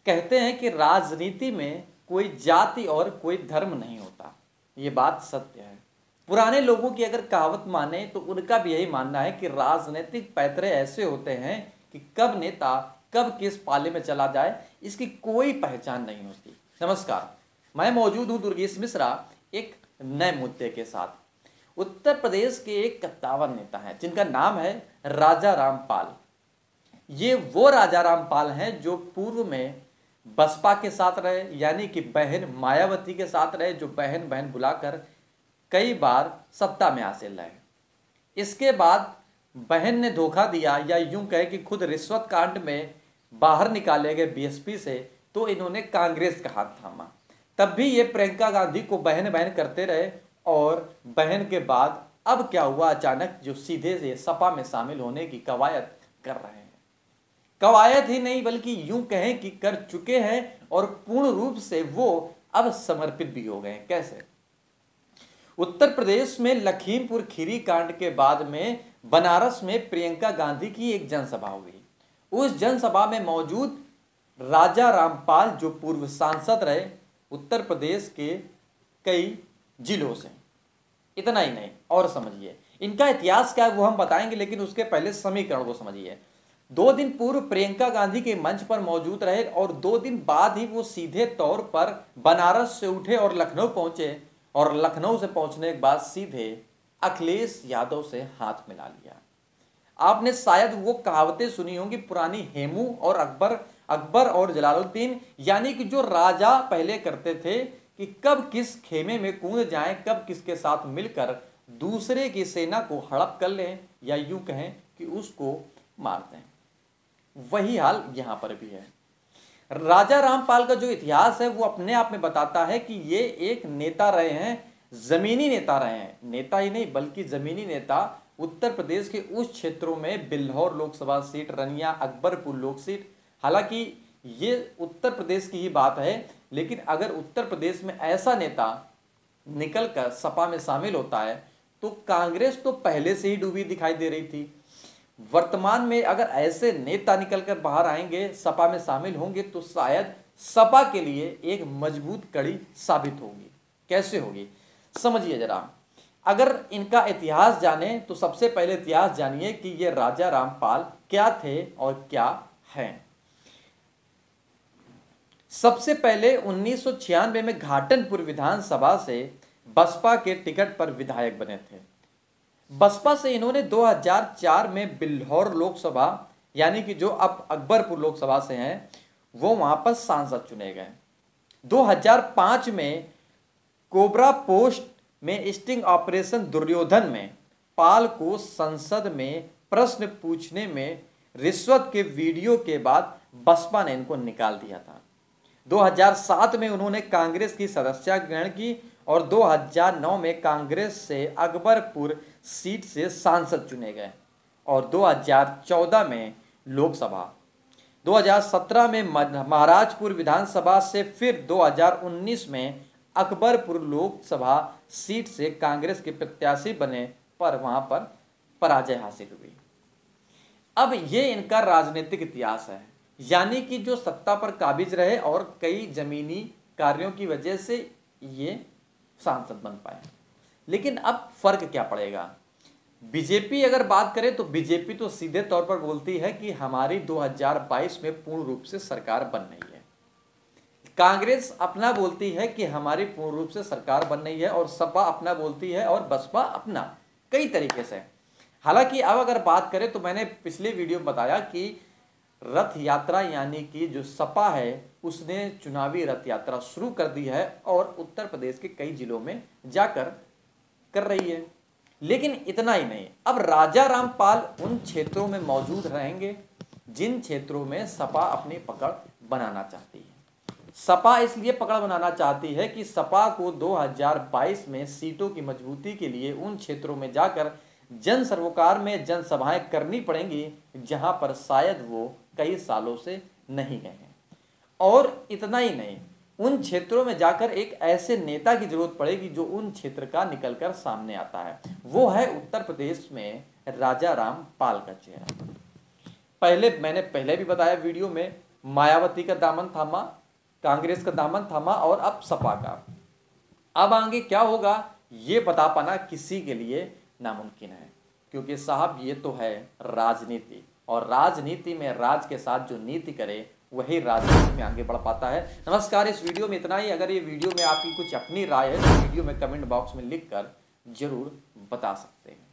कहते हैं कि राजनीति में कोई जाति और कोई धर्म नहीं होता। ये बात सत्य है। पुराने लोगों की अगर कहावत माने तो उनका भी यही मानना है कि राजनीतिक पैतरे ऐसे होते हैं कि कब नेता कब किस पाले में चला जाए इसकी कोई पहचान नहीं होती। नमस्कार, मैं मौजूद हूं दुर्गेश मिश्रा एक नए मुद्दे के साथ। उत्तर प्रदेश के एक कद्दावर नेता हैं जिनका नाम है राजा रामपाल। ये वो राजा रामपाल हैं जो पूर्व में बसपा के साथ रहे, यानी कि बहन मायावती के साथ रहे, जो बहन बहन बुलाकर कई बार सत्ता में हासिल रहे। इसके बाद बहन ने धोखा दिया, या यूं कहे कि खुद रिश्वत कांड में बाहर निकाले गए बीएसपी से, तो इन्होंने कांग्रेस का हाथ थामा। तब भी ये प्रियंका गांधी को बहन बहन करते रहे, और बहन के बाद अब क्या हुआ, अचानक जो सीधे से सपा में शामिल होने की कवायद कर रहे हैं। कवायद ही नहीं बल्कि यूं कहें कि कर चुके हैं, और पूर्ण रूप से वो अब समर्पित भी हो गए। कैसे? उत्तर प्रदेश में लखीमपुर खीरी कांड के बाद में बनारस में प्रियंका गांधी की एक जनसभा हुई। उस जनसभा में मौजूद राजा रामपाल, जो पूर्व सांसद रहे उत्तर प्रदेश के कई जिलों से। इतना ही नहीं, और समझिए इनका इतिहास क्या है वो हम बताएंगे, लेकिन उसके पहले समीकरण को समझिए। 2 दिन पूर्व प्रियंका गांधी के मंच पर मौजूद रहे, और 2 दिन बाद ही वो सीधे तौर पर बनारस से उठे और लखनऊ पहुंचे, और लखनऊ से पहुंचने के बाद सीधे अखिलेश यादव से हाथ मिला लिया। आपने शायद वो कहावतें सुनी होंगी पुरानी, हेमू और अकबर और जलालुद्दीन, यानी कि जो राजा पहले करते थे कि कब किस खेमे में कूद जाएं, कब किसके साथ मिलकर दूसरे की सेना को हड़प कर लें, या यूं कहें कि उसको मार दें। वही हाल यहां पर भी है। राजा रामपाल का जो इतिहास है वो अपने आप में बताता है कि ये एक नेता रहे हैं, जमीनी नेता रहे हैं। नेता ही नहीं बल्कि जमीनी नेता। उत्तर प्रदेश के उस क्षेत्रों में बिल्हौर लोकसभा सीट, रनिया, अकबरपुर लोक सीट, हालांकि ये उत्तर प्रदेश की ही बात है, लेकिन अगर उत्तर प्रदेश में ऐसा नेता निकलकर सपा में शामिल होता है तो कांग्रेस तो पहले से ही डूबी दिखाई दे रही थी। वर्तमान में अगर ऐसे नेता निकलकर बाहर आएंगे, सपा में शामिल होंगे, तो शायद सपा के लिए एक मजबूत कड़ी साबित होगी। कैसे होगी समझिए जरा। अगर इनका इतिहास जाने तो सबसे पहले इतिहास जानिए कि ये राजा रामपाल क्या थे और क्या हैं। सबसे पहले 1996 में घाटनपुर विधानसभा से बसपा के टिकट पर विधायक बने थे। बसपा से इन्होंने 2004 में बिल्हौर लोकसभा, यानी कि जो अब अकबरपुर लोकसभा से हैं, वो वहां पर सांसद चुने गए। 2005 में कोबरा पोस्ट में स्टिंग ऑपरेशन दुर्योधन में पाल को संसद में प्रश्न पूछने में रिश्वत के वीडियो के बाद बसपा ने इनको निकाल दिया था। 2007 में उन्होंने कांग्रेस की सदस्यता ग्रहण की, और 2009 में कांग्रेस से अकबरपुर सीट से सांसद चुने गए, और 2014 में लोकसभा, 2017 में महाराजपुर विधानसभा से, फिर 2019 में अकबरपुर लोकसभा सीट से कांग्रेस के प्रत्याशी बने, पर वहां पर पराजय हासिल हुई। अब ये इनका राजनीतिक इतिहास है, यानी कि जो सत्ता पर काबिज रहे और कई जमीनी कार्यों की वजह से ये सांसद बन पाए। लेकिन अब फर्क क्या पड़ेगा? बीजेपी अगर बात करें तो बीजेपी तो सीधे तौर पर बोलती है कि हमारी 2022 में पूर्ण रूप से सरकार बन रही है। कांग्रेस अपना बोलती है कि हमारी पूर्ण रूप से सरकार बन रही है, और सपा अपना बोलती है, और बसपा अपना, कई तरीके से। हालांकि अब अगर बात करें तो मैंने पिछले वीडियो में बताया कि रथ यात्रा, यानी कि जो सपा है उसने चुनावी रथ यात्रा शुरू कर दी है, और उत्तर प्रदेश के कई जिलों में जाकर कर रही है। लेकिन इतना ही नहीं, अब राजा रामपाल उन क्षेत्रों में मौजूद रहेंगे जिन क्षेत्रों में सपा अपनी पकड़ बनाना चाहती है। सपा इसलिए पकड़ बनाना चाहती है कि सपा को 2022 में सीटों की मजबूती के लिए उन क्षेत्रों में जाकर जन सरोकार में जनसभाएं करनी पड़ेंगी जहां पर शायद वो कई सालों से नहीं गए हैं। और इतना ही नहीं, उन क्षेत्रों में जाकर एक ऐसे नेता की जरूरत पड़ेगी जो उन क्षेत्र का निकलकर सामने आता है। वो है उत्तर प्रदेश में राजा रामपाल का चेहरा। मैंने पहले भी बताया वीडियो में मायावती का दामन थामा, कांग्रेस का दामन थामा और अब सपा का। अब आगे क्या होगा ये बता पाना किसी के लिए नामुमकिन है, क्योंकि साहब ये तो है राजनीति, और राजनीति में राज के साथ जो नीति करे वही राजनीति में आगे बढ़ पाता है। नमस्कार, इस वीडियो में इतना ही। अगर ये वीडियो में आपकी कुछ अपनी राय है तो वीडियो में कमेंट बॉक्स में लिखकर जरूर बता सकते हैं।